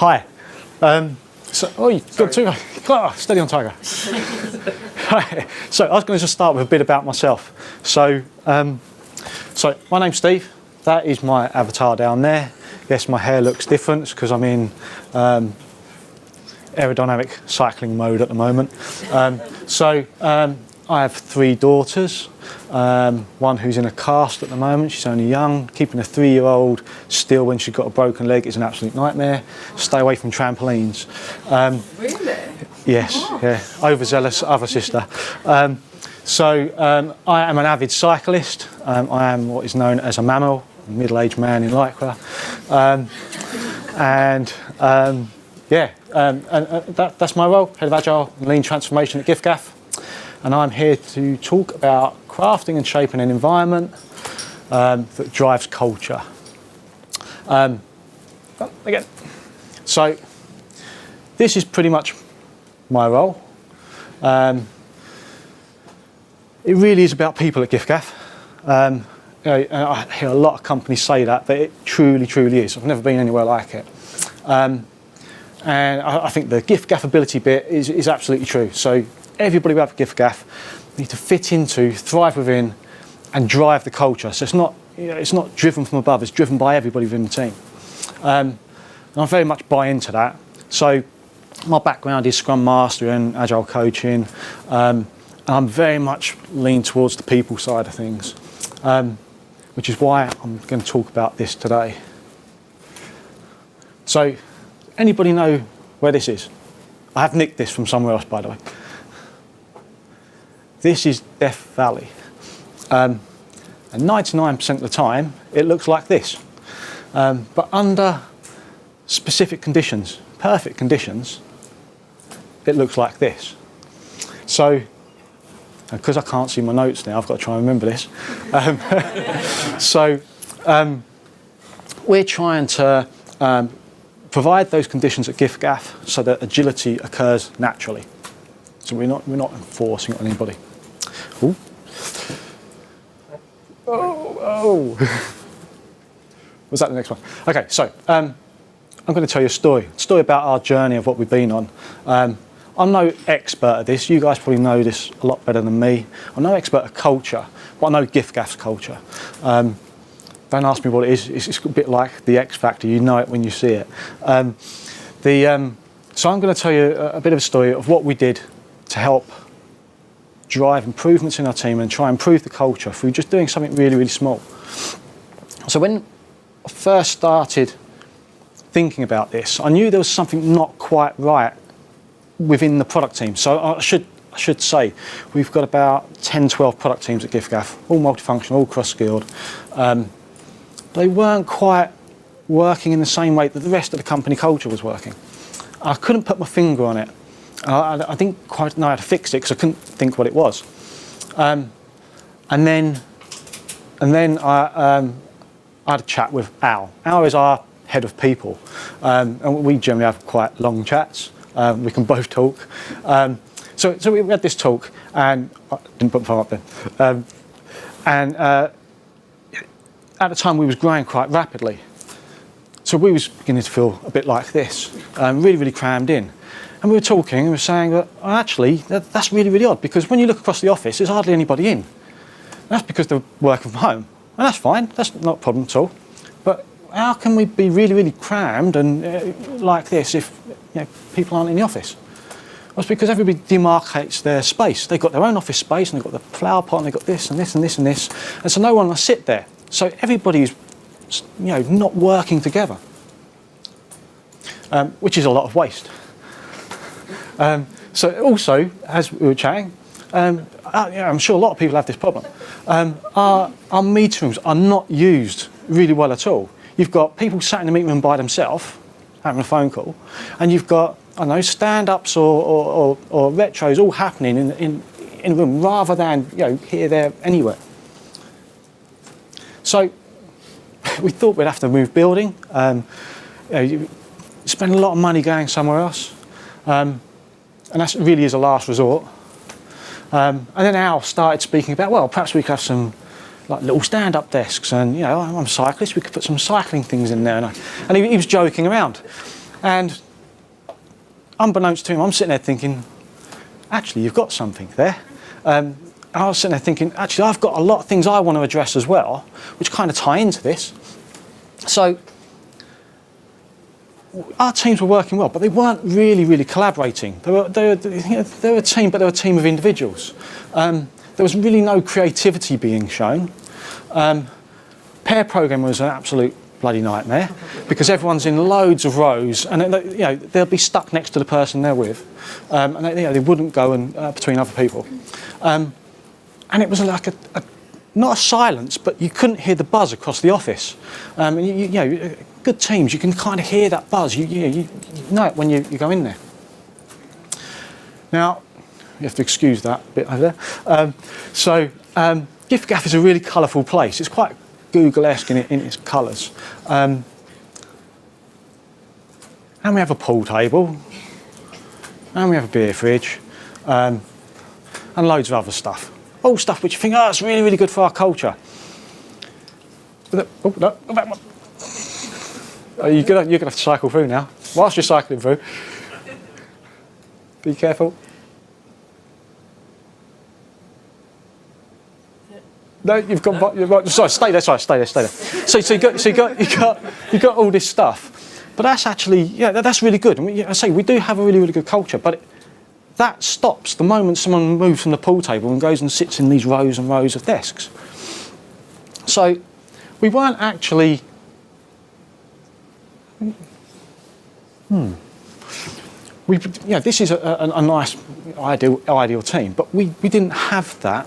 Hi. You've got two. Steady on, Tiger. Right. So I was going to just start with a bit about myself. So my name's Steve. That is my avatar down there. Yes, my hair looks different because I'm in aerodynamic cycling mode at the moment. I have 3 daughters. One who's in a cast at the moment. She's only young. Keeping a 3-year-old still when she's got a broken leg is an absolute nightmare. Stay away from trampolines. Really? Yes, yeah. Overzealous other sister. I am an avid cyclist. I am what is known as a mammal, a middle-aged man in Lycra. That's my role, Head of Agile and Lean Transformation at giffgaff. And I'm here to talk about crafting and shaping an environment that drives culture. So this is pretty much my role. It really is about people at giffgaff. I hear a lot of companies say that, but it truly, truly is. I've never been anywhere like it. And I think the giffgaffability bit is absolutely true. So everybody at giffgaff need to fit into, thrive within, and drive the culture. So it's not driven from above, it's driven by everybody within the team. And I very much buy into that. So my background is Scrum Master and Agile coaching. And I'm very much lean towards the people side of things, which is why I'm going to talk about this today. So anybody know where this is? I have nicked this from somewhere else, by the way. This is Death Valley. And 99% of the time, it looks like this. But under specific conditions, perfect conditions, it looks like this. So, because I can't see my notes now, I've got to try and remember this. We're trying to provide those conditions at giffgaff so that agility occurs naturally. So we're not enforcing it on anybody. Ooh. Oh. Was that the next one? Okay, so I'm going to tell you a story about our journey of what we've been on. I'm no expert at this. You guys probably know this a lot better than me. I'm no expert at culture, but I know giffgaff's culture. Don't ask me what it is. It's a bit like the X Factor. You know it when you see it. So I'm going to tell you a bit of a story of what we did to help drive improvements in our team and try and improve the culture through just doing something really, really small. So when I first started thinking about this, I knew there was something not quite right within the product team. So I should say we've got about 10, 12 product teams at giffgaff, all multifunctional, all cross-skilled. They weren't quite working in the same way that the rest of the company culture was working. I couldn't put my finger on it. I didn't quite know how to fix it because I couldn't think what it was. And then I had a chat with Al. Al is our head of people, and we generally have quite long chats. We can both talk. So we had this talk, and I didn't put my phone up there. At the time, we was growing quite rapidly. So we was beginning to feel a bit like this, really, really crammed in. And we were talking and we were saying that, actually, that's really, really odd, because when you look across the office, there's hardly anybody in. That's because they're working from home. And that's fine, that's not a problem at all. But how can we be really, really crammed and like this if people aren't in the office? Well, it's because everybody demarcates their space. They've got their own office space and they've got the flower pot and they've got this and this and this and this. And so no one will sit there. So everybody's not working together, which is a lot of waste. So also, as we were chatting, I'm sure a lot of people have this problem. Our meeting rooms are not used really well at all. You've got people sat in the meeting room by themselves, having a phone call, and you've got, I don't know, stand-ups or retros all happening in a room rather than here, there, anywhere. So we thought we'd have to move building. Spend a lot of money going somewhere else. And that really is a last resort. And then Al started speaking about, well, perhaps we could have some like little stand-up desks, and I'm a cyclist, we could put some cycling things in there. And he was joking around. And unbeknownst to him, I'm sitting there thinking, actually, you've got something there. And I was sitting there thinking, actually, I've got a lot of things I want to address as well, which kind of tie into this. So our teams were working well, but they weren't really collaborating. They were a team, but they were a team of individuals. There was really no creativity being shown. Pair programming was an absolute bloody nightmare because everyone's in loads of rows, and they'll be stuck next to the person they're with, and they wouldn't go between other people. And it was like not a silence, but you couldn't hear the buzz across the office. And good teams, you can kind of hear that buzz. You know it when you go in there. Now, you have to excuse that bit over there. giffgaff is a really colourful place. It's quite Google-esque in its colours. And we have a pool table, and we have a beer fridge, and loads of other stuff. All stuff which you think, it's really good for our culture. But you're gonna have to cycle through now. Whilst you're cycling through, be careful. No, you've got. Sorry, stay there. So you got all this stuff, but that's actually that's really good. I say we do have a really good culture, but that stops the moment someone moves from the pool table and goes and sits in these rows and rows of desks. So we weren't actually. This is a nice ideal team, but we didn't have that.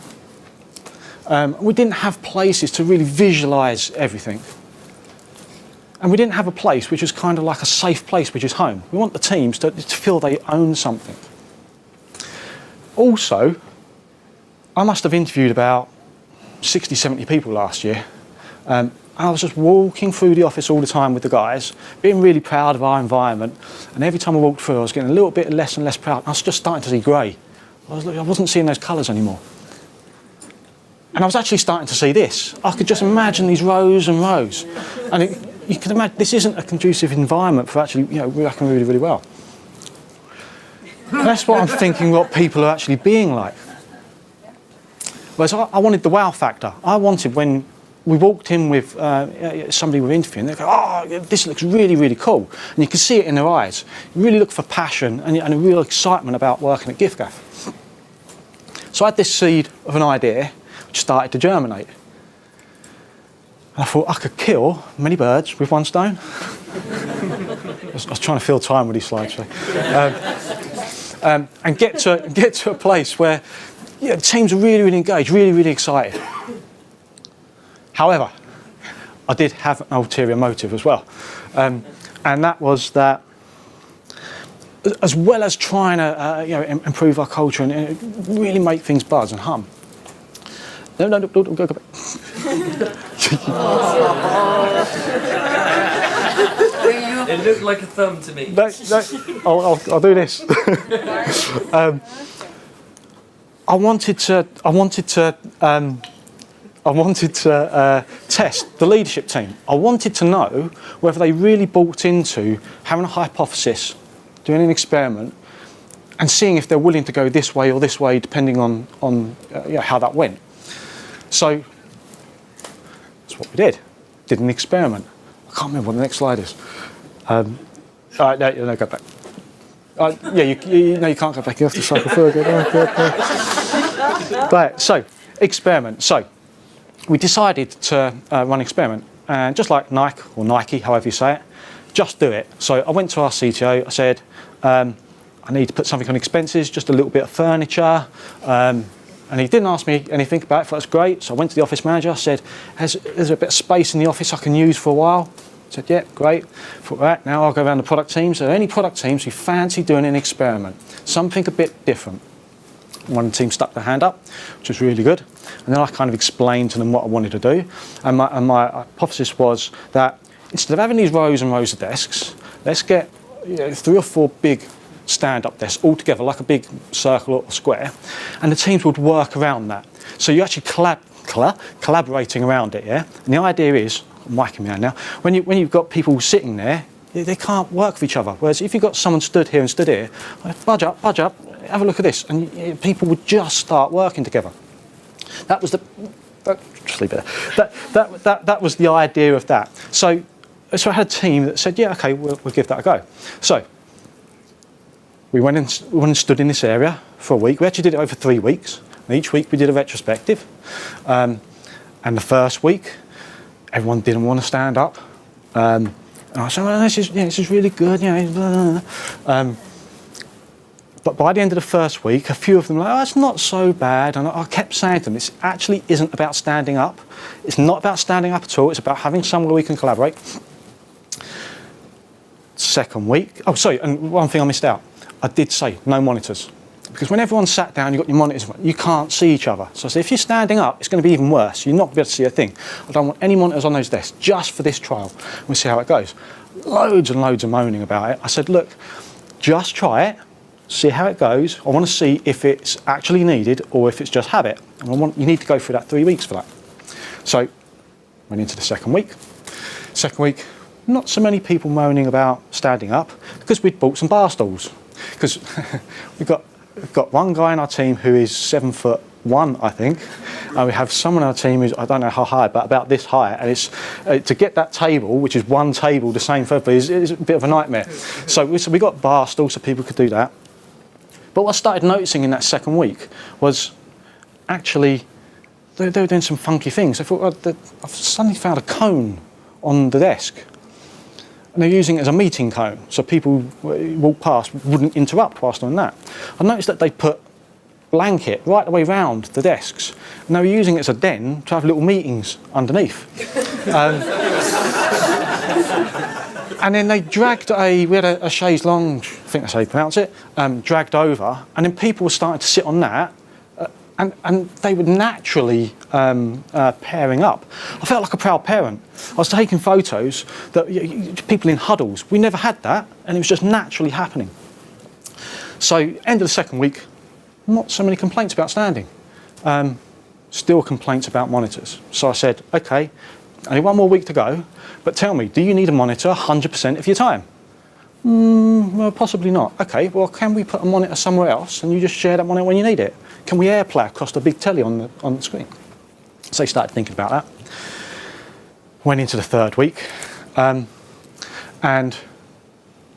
We didn't have places to really visualise everything. And we didn't have a place which was kind of like a safe place, which is home. We want the teams to feel they own something. Also, I must have interviewed about 60, 70 people last year. I was just walking through the office all the time with the guys, being really proud of our environment. And every time I walked through, I was getting a little bit less and less proud. I was just starting to see grey. I wasn't seeing those colours anymore. And I was actually starting to see this. I could just imagine these rows and rows. And you can imagine this isn't a conducive environment for actually, working really well. And that's what I'm thinking what people are actually being like. Whereas I wanted the wow factor. I wanted when we walked in with somebody we're interviewing, they go, this looks really cool. And you can see it in their eyes. You really look for passion and a real excitement about working at giffgaff. So I had this seed of an idea which started to germinate. And I thought I could kill many birds with one stone. I was trying to fill time with these slides. And get to a place where the teams are really engaged, really excited. However, I did have an ulterior motive as well. And that was that as well as trying to improve our culture and really make things buzz and hum. No, go back. It looked like a thumb to me. No, I'll do this. I wanted to test the leadership team. I wanted to know whether they really bought into having a hypothesis, doing an experiment, and seeing if they're willing to go this way or this way, depending on how that went. So that's what we did. Did an experiment. I can't remember what the next slide is. No, go back. You can't go back. You have to cycle through again. Right. So experiment. So we decided to run an experiment, and just like Nike, however you say it, just do it. So I went to our CTO. I said, I need to put something on expenses, just a little bit of furniture. And he didn't ask me anything about it. That's great. So I went to the office manager. I said, "There's a bit of space in the office I can use for a while." He said, "Yeah, great." Thought, right, now I'll go around the product teams. Are there any product teams who fancy doing an experiment, something a bit different? One team stuck their hand up, which was really good. And then I kind of explained to them what I wanted to do. And my hypothesis was that instead of having these rows and rows of desks, let's get 3 or 4 big stand-up desks all together, like a big circle or square, and the teams would work around that. So you're actually collaborating around it, yeah? And the idea is, I'm whacking me out now, when you've got people sitting there, they can't work with each other. Whereas if you've got someone stood here and stood here, budge up, have a look at this, and people would just start working together. That was just leave it there. That was the idea of that. So I had a team that said, yeah, okay, we'll give that a go. So we went and stood in this area for a week. We actually did it over 3 weeks. And each week we did a retrospective. And the first week, everyone didn't want to stand up. And I said, well, this is really good. But by the end of the first week, a few of them were like, oh, it's not so bad. And I kept saying to them, this actually isn't about standing up. It's not about standing up at all. It's about having somewhere we can collaborate. Second week, oh, sorry, and one thing I missed out. I did say no monitors. Because when everyone sat down, you've got your monitors, you can't see each other. So I said, if you're standing up, it's going to be even worse. You're not going to be able to see a thing. I don't want any monitors on those desks, just for this trial. We'll see how it goes. Loads and loads of moaning about it. I said, look, just try it, see how it goes. I want to see if it's actually needed or if it's just habit. And you need to go through that 3 weeks for that. So, went into the second week. Second week, not so many people moaning about standing up because we'd bought some bar stools. Because we've got one guy in our team who is 7'1", I think, and we have someone in our team who's, I don't know how high, but about this high, and it's to get that table, which is one table the same for everybody, is a bit of a nightmare. So we got bar stools so people could do that. But what I started noticing in that second week was actually they were doing some funky things. I thought, I've suddenly found a cone on the desk. And they're using it as a meeting cone, so people who walk past wouldn't interrupt whilst doing that. I noticed that they put blanket right the way round the desks, and they were using it as a den to have little meetings underneath. And then they dragged we had a chaise lounge, I think that's how you pronounce it, dragged over, and then people were starting to sit on that, and they were naturally pairing up. I felt like a proud parent. I was taking photos that people in huddles. We never had that, and it was just naturally happening. So, end of the second week, not so many complaints about standing. Still complaints about monitors. So I said, okay, only one more week to go, but tell me, do you need a monitor 100% of your time? Well, possibly not. Okay, well, can we put a monitor somewhere else and you just share that monitor when you need it? Can we AirPlay across the big telly on the screen? So they started thinking about that. Went into the third week, and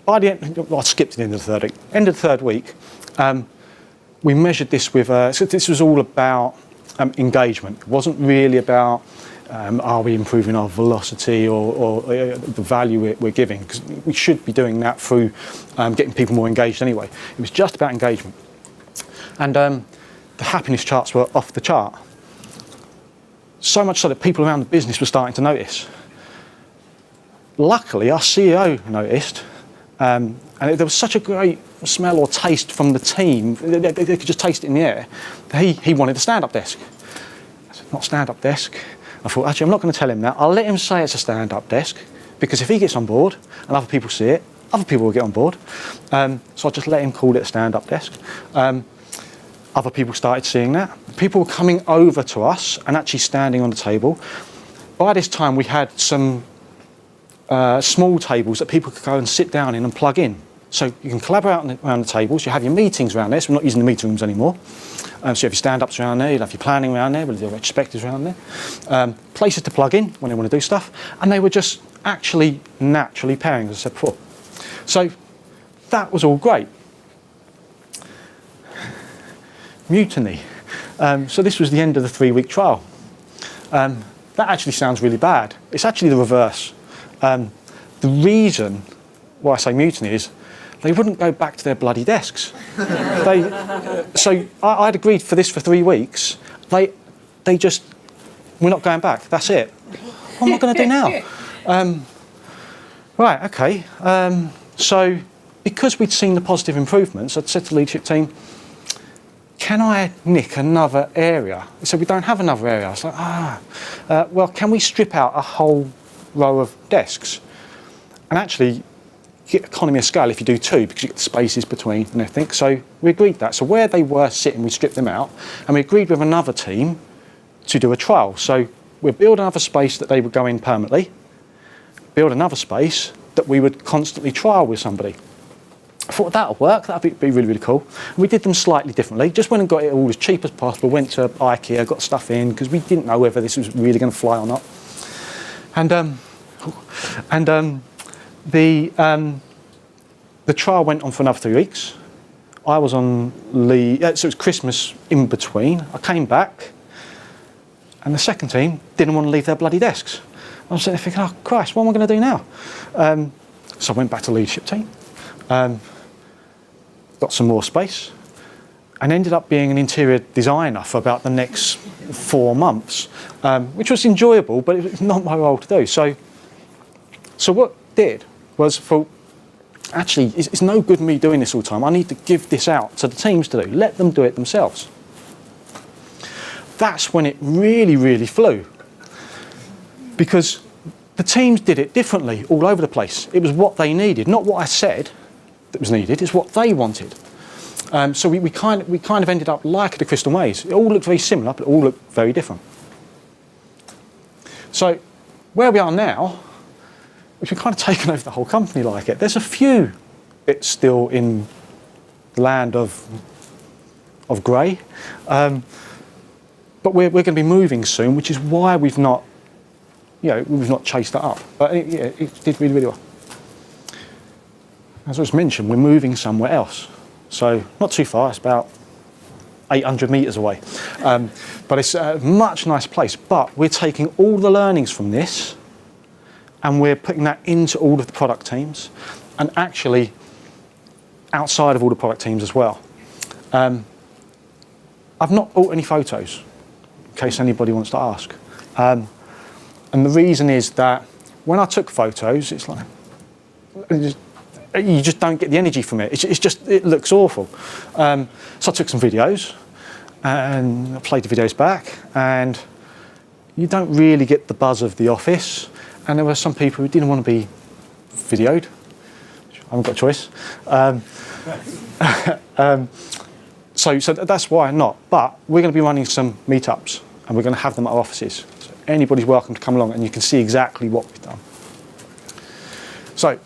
by the end, well, I skipped the end of the third week. End of the third week, we measured this with. So this was all about engagement. It wasn't really about are we improving our velocity or the value we're giving, because we should be doing that through getting people more engaged anyway. It was just about engagement, and the happiness charts were off the chart. So much so that people around the business were starting to notice. Luckily, our CEO noticed, and there was such a great smell or taste from the team, they could just taste it in the air, that he wanted a stand-up desk. I said, not stand-up desk. I thought, actually, I'm not going to tell him that. I'll let him say it's a stand-up desk, because if he gets on board and other people see it, other people will get on board. So I'll just let him call it a stand-up desk. Other people started seeing that. People were coming over to us and actually standing on the table. By this time, we had some small tables that people could go and sit down in and plug in. So you can collaborate around the tables. You have your meetings around there. So we're not using the meeting rooms anymore. So you have your stand-ups around there. You have your planning around there. We'll do retrospectives around there. Places to plug in when they want to do stuff. And they were just actually naturally pairing, as I said before. So that was all great. Mutiny. So this was the end of the 3-week trial. That actually sounds really bad. It's actually the reverse. The reason why I say mutiny is they wouldn't go back to their bloody desks. So I'd agreed for this for 3 weeks. They just, we're not going back. That's it. What am I going to do now? Right, okay. So because we'd seen the positive improvements, I'd said to the leadership team, can I nick another area? He said, we don't have another area. I was like, well, can we strip out a whole row of desks? And actually, you get economy of scale if you do 2, because you get the spaces between and everything. So we agreed that. So where they were sitting, we stripped them out. And we agreed with another team to do a trial. So we'll build another space that they would go in permanently, build another space that we would constantly trial with somebody. I thought that'll work, that'd be really, really cool. And we did them slightly differently, just went and got it all as cheap as possible, went to IKEA, got stuff in, because we didn't know whether this was really going to fly or not. The trial went on for another 3 weeks. I was on leave, so it was Christmas in between. I came back, and the second team didn't want to leave their bloody desks. I was sitting there thinking, oh Christ, what am I going to do now? So I went back to the leadership team, got some more space, and ended up being an interior designer for about the next 4 months, which was enjoyable, but it was not my role to do. So what I did was thought, actually, it's no good me doing this all the time. I need to give this out to the teams to do. Let them do it themselves. That's when it really, really flew. Because the teams did it differently all over the place. It was what they needed, not what I said that was needed. It's what they wanted. So we kind of ended up like the Crystal Maze. It all looked very similar, but it all looked very different. So where we are now, we've kind of taken over the whole company like it. There's a few bits still in the land of grey, but we're going to be moving soon, which is why we've not chased that up. But it did really, really well. As I was mentioned, we're moving somewhere else, so not too far. It's about 800 metres away, but it's a much nicer place. But we're taking all the learnings from this, and we're putting that into all of the product teams, and actually outside of all the product teams as well. I've not bought any photos, in case anybody wants to ask. And the reason is that when I took photos, it's like, you just don't get the energy from it. It looks awful. So I took some videos, and I played the videos back, and you don't really get the buzz of the office. And there were some people who didn't want to be videoed. I haven't got a choice. So that's why not. But we're going to be running some meetups, and we're going to have them at our offices. So anybody's welcome to come along, and you can see exactly what we've done. So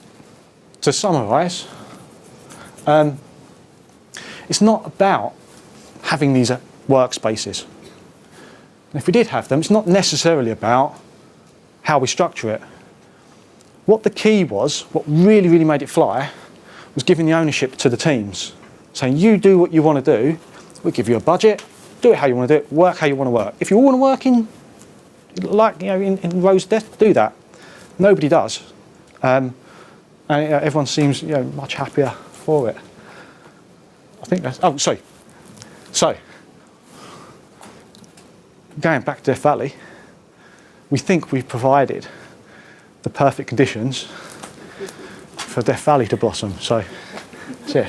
to summarise, it's not about having these workspaces. And if we did have them, it's not necessarily about how we structure it. What the key was, what really, really made it fly, was giving the ownership to the teams. Saying, you do what you want to do, we'll give you a budget, do it how you want to do it, work how you want to work. If you all want to work in Rose desk, do that. Nobody does. And everyone seems much happier for it. I think that's, oh, sorry. So, going back to Death Valley, we think we've provided the perfect conditions for Death Valley to blossom. So, that's it.